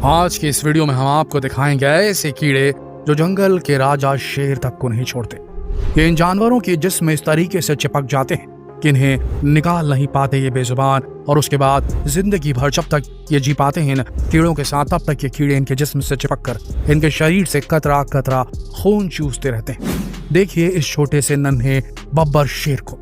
आज के इस वीडियो में हम आपको दिखाएंगे ऐसे कीड़े जो जंगल के राजा शेर तक को नहीं छोड़ते। ये इन जानवरों के जिस्म में इस तरीके से चिपक जाते हैं कि इन्हें निकाल नहीं पाते ये बेजुबान, और उसके बाद जिंदगी भर जब तक ये जी पाते हैं इन कीड़ों के साथ, तब तक ये कीड़े इनके जिस्म से चिपक कर इनके शरीर से कतरा कतरा खून चूसते रहते हैं। देखिए इस छोटे से नन्हे बब्बर शेर को,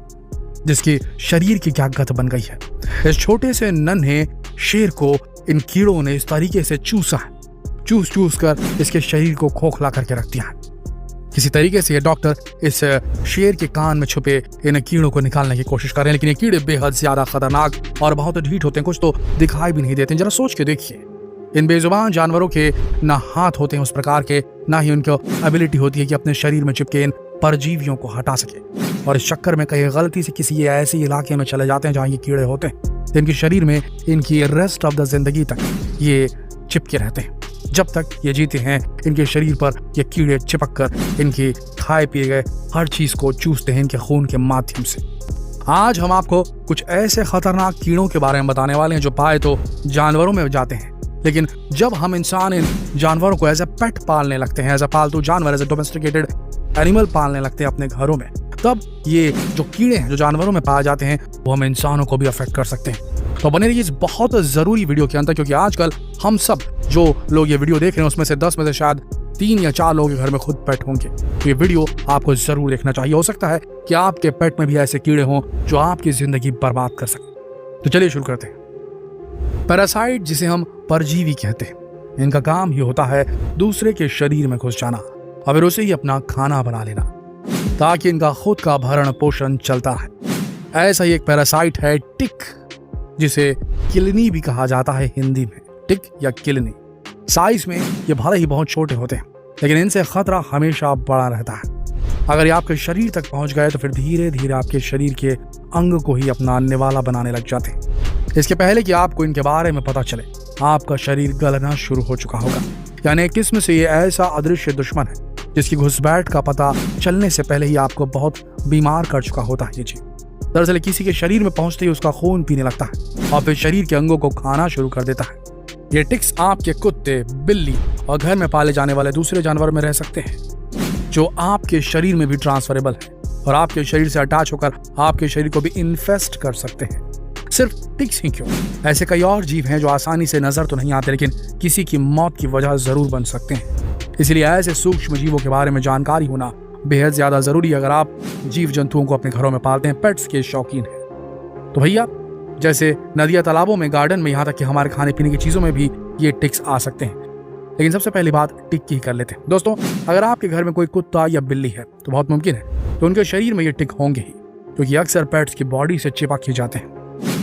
जिसकी शरीर की क्या गत बन गई है। इस छोटे से नन्हे शेर को इन कीड़ों ने इस तरीके से चूसा है, चूस चूस कर इसके शरीर को खोखला करके रख दिया है। किसी तरीके से ये डॉक्टर इस शेर के कान में छुपे इन कीड़ों को निकालने की कोशिश कर रहे हैं, लेकिन ये कीड़े बेहद ज्यादा खतरनाक और बहुत ढीठ होते हैं, कुछ तो दिखाई भी नहीं देते। जरा सोच के देखिए, इन बेजुबान जानवरों के ना हाथ होते हैं उस प्रकार के, ना ही उनकी एबिलिटी होती है कि अपने शरीर में चिपके इन परजीवियों को हटा सके, और इस चक्कर में कहीं गलती से किसी ऐसे इलाके में चले जाते हैं जहाँ ये कीड़े होते हैं, इनके शरीर में इनकी रेस्ट ऑफ द जिंदगी तक ये चिपके रहते हैं। जब तक ये जीते हैं इनके शरीर पर ये कीड़े चिपक कर इनके खाए पिए गए हर चीज को चूसते हैं इनके खून के माध्यम से। आज हम आपको कुछ ऐसे खतरनाक कीड़ों के बारे में बताने वाले हैं जो पाए तो जानवरों में जाते हैं, लेकिन जब हम इंसान इन जानवरों को एज ए पेट पालने लगते हैं, एज ए पालतू जानवर, एज ए डोमेस्टिकेटेड एनिमल पालने लगते हैं अपने घरों में, तब ये जो कीड़े हैं जो जानवरों में पाए जाते हैं वो हम इंसानों को भी अफेक्ट कर सकते हैं। तो बने रहिए इस बहुत जरूरी वीडियो के अंदर, क्योंकि आजकल हम सब जो लोग ये वीडियो देख रहे हैं उसमें से 10 में से शायद 3 या 4 लोगों के घर में खुद पेट होंगे। तो ये वीडियो आपको जरूर देखना चाहिए। हो सकता है कि आपके पेट में भी ऐसे कीड़े हों जो आपकी जिंदगी बर्बाद कर सकें। तो चलिए शुरू करते हैं। पैरासाइट, जिसे हम परजीवी कहते हैं, इनका काम ही होता है दूसरे के शरीर में घुस जाना और फिर उसे ही अपना खाना बना लेना, ताकि इनका खुद का भरण पोषण चलता है। ऐसा ही एक पैरासाइट है टिक, जिसे किलनी भी कहा जाता है हिंदी में, टिक या किलनी। साइज में ये भले ही बहुत छोटे होते हैं, लेकिन इनसे खतरा हमेशा बड़ा रहता है। अगर ये आपके शरीर तक पहुंच गए तो फिर धीरे धीरे आपके शरीर के अंग को ही अपना निवाला बनाने लग जाते हैं। इसके पहले कि आपको इनके बारे में पता चले, आपका शरीर गलना शुरू हो चुका होगा। यानी एक किस्म से ये ऐसा अदृश्य दुश्मन है जिसकी घुसपैठ का पता चलने से पहले ही आपको बहुत बीमार कर चुका होता है ये जी। दरअसल किसी के शरीर में पहुंचते ही उसका खून पीने लगता है और फिर शरीर के अंगों को खाना शुरू कर देता है। ये टिक्स आपके कुत्ते, बिल्ली और घर में पाले जाने वाले दूसरे जानवर में रह सकते हैं, जो आपके शरीर में भी ट्रांसफरेबल है और आपके शरीर से अटैच होकर आपके शरीर को भी इन्फेस्ट कर सकते हैं। सिर्फ टिक्स ही क्यों, ऐसे कई और जीव हैं जो आसानी से नजर तो नहीं आते, लेकिन किसी की मौत की वजह जरूर बन सकते हैं। इसलिए ऐसे सूक्ष्म जीवों के बारे में जानकारी होना बेहद ज्यादा जरूरी है अगर आप जीव जंतुओं को अपने घरों में पालते हैं, पेट्स के शौकीन हैं। तो भैया, जैसे नदियां, तालाबों में, गार्डन में, यहाँ तक कि हमारे खाने पीने की चीजों में भी ये टिक्स आ सकते हैं। लेकिन सबसे पहली बात टिक की कर लेते हैं। दोस्तों, अगर आपके घर में कोई कुत्ता या बिल्ली है तो बहुत मुमकिन है तो उनके शरीर में ये टिक होंगे ही, क्योंकि अक्सर पेट्स की बॉडी से चिपक ही जाते हैं।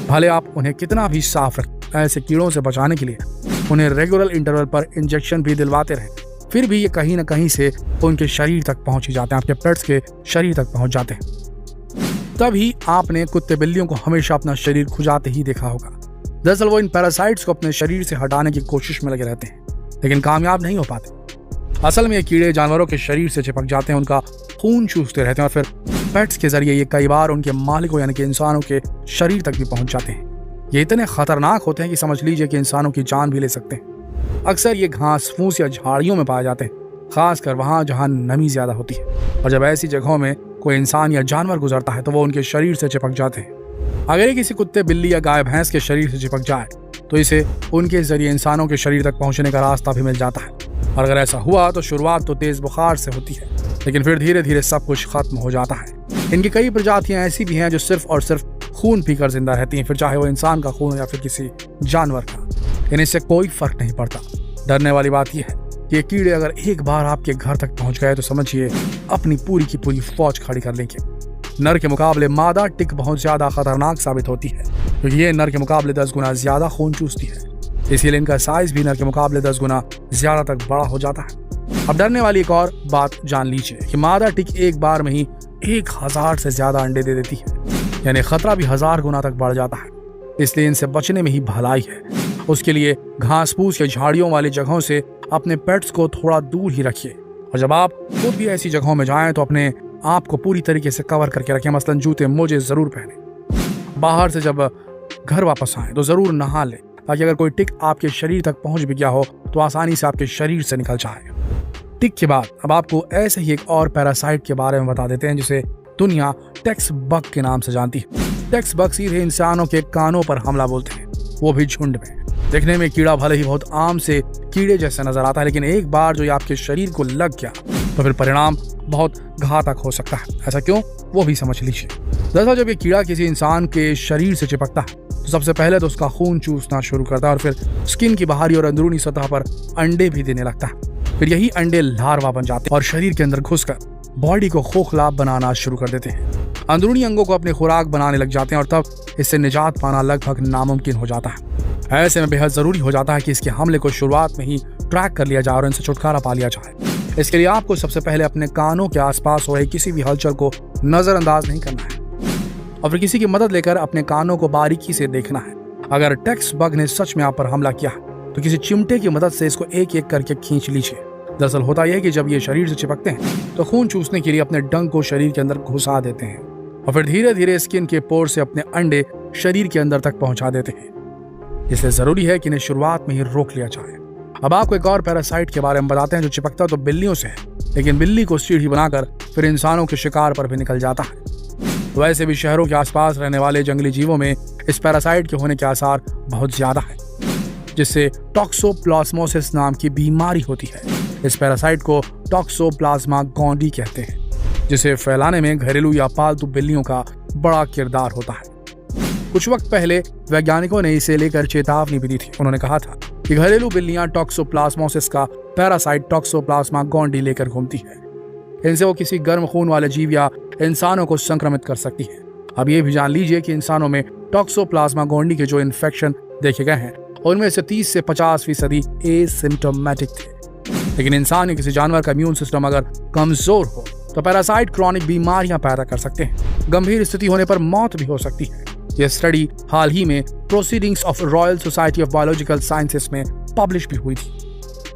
भले आप उन्हें कितना भी साफ रखें, ऐसे कीड़ों से बचाने के लिए उन्हें रेगुलर इंटरवल पर इंजेक्शन भी दिलवाते रहें, फिर भी ये कहीं ना कहीं से उनके शरीर तक पहुंच ही जाते हैं, आपके पेट्स के शरीर तक पहुंच जाते हैं। तभी आपने कुत्ते बिल्लियों को हमेशा अपना शरीर खुजाते ही देखा होगा। दरअसल वो इन पैरासाइट्स को अपने शरीर से हटाने की कोशिश में लगे रहते हैं, लेकिन कामयाब नहीं हो पाते। असल में ये कीड़े जानवरों के शरीर से चिपक जाते हैं, उनका खून चूसते रहते हैं और फिर पेट्स के जरिए ये कई बार उनके मालिकों यानी कि इंसानों के शरीर तक भी पहुंच जाते हैं। ये इतने खतरनाक होते हैं कि समझ लीजिए कि इंसानों की जान भी ले सकते हैं। अक्सर ये घास फूस या झाड़ियों में पाए जाते हैं, खासकर वहां जहां नमी ज्यादा होती है, और जब ऐसी जगहों में कोई इंसान या जानवर गुजरता है तो वो उनके शरीर से चिपक जाते हैं। अगर ये किसी कुत्ते, बिल्ली या गाय भैंस के शरीर से चिपक जाए तो इसे उनके जरिए इंसानों के शरीर तक पहुंचने का रास्ता भी मिल जाता है। और अगर ऐसा हुआ तो शुरुआत तो तेज बुखार से होती है, लेकिन फिर धीरे धीरे सब कुछ खत्म हो जाता है। इनकी कई प्रजातियां ऐसी भी हैं जो सिर्फ और सिर्फ खून पीकर जिंदा रहती हैं, फिर चाहे वो इंसान का खून या फिर किसी जानवर का, इनसे कोई फर्क नहीं पड़ता। डरने वाली बात यह है कि ये कीड़े अगर एक बार आपके घर तक पहुंच गए तो समझिए अपनी पूरी की पूरी फौज खड़ी कर लेंगे। नर के मुकाबले मादा टिक बहुत ज्यादा खतरनाक साबित होती है, क्योंकि ये नर के मुकाबले 10 गुना ज्यादा खून चूसती है, इसीलिए इनका साइज भी नर के मुकाबले 10 गुना ज्यादा तक बड़ा हो जाता है। अब डरने वाली एक और बात जान लीजिए कि मादा टिक एक बार में ही 1000 से ज्यादा अंडे दे देती है, यानी खतरा भी 1000 गुना तक बढ़ जाता है। इसलिए इनसे बचने में ही भलाई है। उसके लिए घास फूस या झाड़ियों वाली जगहों से अपने पेट्स को थोड़ा दूर ही रखिए, और जब आप खुद भी ऐसी जगहों में जाएं तो अपने आप को पूरी तरीके से कवर करके रखें। मसलन जूते मोजे जरूर पहने। बाहर से जब घर वापस आए तो जरूर नहा लें, ताकि अगर कोई टिक आपके शरीर तक पहुंच भी गया हो तो आसानी से आपके शरीर से निकल जाए। टिक के बाद अब आपको ऐसे ही एक और पैरासाइट के बारे में बता देते हैं जिसे दुनिया टेक्स बग के नाम से जानती है। टेक्स बग सीधे इंसानों के कानों पर हमला बोलते हैं, वो भी झुंड में। देखने में कीड़ा भले ही बहुत आम से कीड़े जैसे नजर आता है, लेकिन एक बार जो ये आपके शरीर को लग गया तो फिर परिणाम बहुत घातक हो सकता है। ऐसा क्यों, वो भी समझ लीजिए। दरअसल जब ये कीड़ा किसी इंसान के शरीर से चिपकता है तो सबसे पहले तो उसका खून चूसना शुरू करता है और फिर स्किन की बाहरी और अंदरूनी सतह पर अंडे भी देने लगता है। फिर यही अंडे लार्वा बन जाते हैं और शरीर के अंदर घुसकर बॉडी को खोखला बनाना शुरू कर देते हैं। अंदरूनी अंगों को अपनी खुराक बनाने लग जाते हैं और तब इससे निजात पाना लगभग नामुमकिन हो जाता है। ऐसे में बेहद जरूरी हो जाता है कि इसके हमले को शुरुआत में ही ट्रैक कर लिया जाए और इनसे छुटकारा पा लिया जाए। इसके लिए आपको सबसे पहले अपने कानों के आसपास हो रही किसी भी हलचल को नजरअंदाज नहीं करना है और फिर किसी की मदद लेकर अपने कानों को बारीकी से देखना है। अगर टेक्स बग ने सच में आप पर हमला किया तो किसी चिमटे की मदद से इसको एक एक करके खींच लीजिए। दरअसल होता यह है कि जब ये शरीर से चिपकते हैं तो खून चूसने के लिए अपने डंक को शरीर के अंदर घुसा देते हैं और फिर धीरे धीरे स्किन के पोर से अपने अंडे शरीर के अंदर तक पहुंचा देते हैं। इसलिए जरूरी है कि इन्हें शुरुआत में ही रोक लिया जाए। अब आपको एक और पैरासाइट के बारे में बताते हैं जो चिपकता तो बिल्लियों से है, लेकिन बिल्ली को सीढ़ी बनाकर फिर इंसानों के शिकार पर भी निकल जाता है। वैसे भी शहरों के आसपास रहने वाले जंगली जीवों में इस पैरासाइट के होने के आसार बहुत ज्यादा है, जिससे टॉक्सोप्लाज्मोसिस नाम की बीमारी होती है। इस पैरासाइट को टॉक्सोप्लाज्मा गॉन्डी कहते हैं, जिसे फैलाने में घरेलू या पालतू बिल्लियों का बड़ा किरदार होता है। कुछ वक्त पहले वैज्ञानिकों ने इसे लेकर चेतावनी भी दी थी। उन्होंने कहा था कि घरेलू बिल्लियां टॉक्सोप्लाज्मोसिस का पैरासाइट टॉक्सोप्लाज्मा गॉन्डी लेकर घूमती है। इनसे वो किसी गर्म खून वाले जीव या इंसानों को संक्रमित कर सकती है। अब ये भी जान लीजिए कि इंसानों में टॉक्सोप्लाज्मा गॉन्डी के जो इन्फेक्शन देखे गए हैं उनमें से 30 से 50% एसिम्प्टोमेटिक थे, लेकिन इंसान या किसी जानवर का इम्यून सिस्टम अगर कमजोर हो तो पैरासाइट क्रॉनिक बीमारियां पैदा कर सकते हैं। गंभीर स्थिति होने पर मौत भी हो सकती है। यह स्टडी हाल ही में proceedings of royal society of biological sciences में पब्लिश भी हुई थी।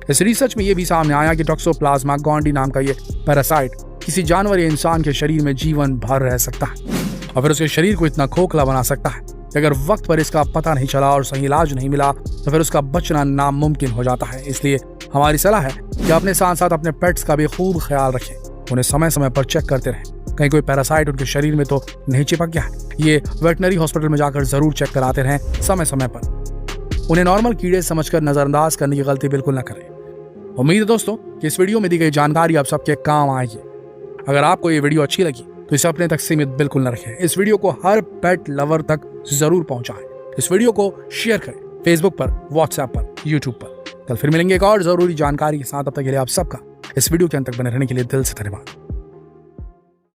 इस रिसर्च में यह भी सामने आया कि टॉक्सोप्लाज्मा गॉन्डी नाम का ये पैरासाइट किसी जानवर या इंसान के शरीर में जीवन भर रह सकता है और फिर उसके शरीर को इतना खोखला बना सकता है कि अगर वक्त पर इसका पता नहीं चला और सही इलाज नहीं मिला तो फिर उसका बचना नामुमकिन हो जाता है। इसलिए हमारी सलाह है कि अपने साथ साथ अपने पेट्स का भी खूब ख्याल रखें। उन्हें समय समय पर चेक करते रहें, कहीं कोई पैरासाइट उनके शरीर में तो नहीं चिपक गया है। ये वेटनरी हॉस्पिटल में जाकर जरूर चेक कराते रहें समय समय पर। उन्हें नॉर्मल कीड़े समझकर नजरअंदाज करने की गलती बिल्कुल न करें। उम्मीद है दोस्तों कि इस वीडियो में दी गई जानकारी आप सबके काम आएगी। अगर आपको ये वीडियो अच्छी लगी तो इसे अपने तक सीमित बिल्कुल न रखें। इस वीडियो को हर पेट लवर तक जरूर पहुंचाएं। इस वीडियो को शेयर करें फेसबुक पर, व्हाट्सएप पर, यूट्यूब पर। कल फिर मिलेंगे एक और जरूरी जानकारी के साथ। अब तक के लिए आप सबका इस वीडियो के अंत तक बने रहने के लिए दिल से धन्यवाद।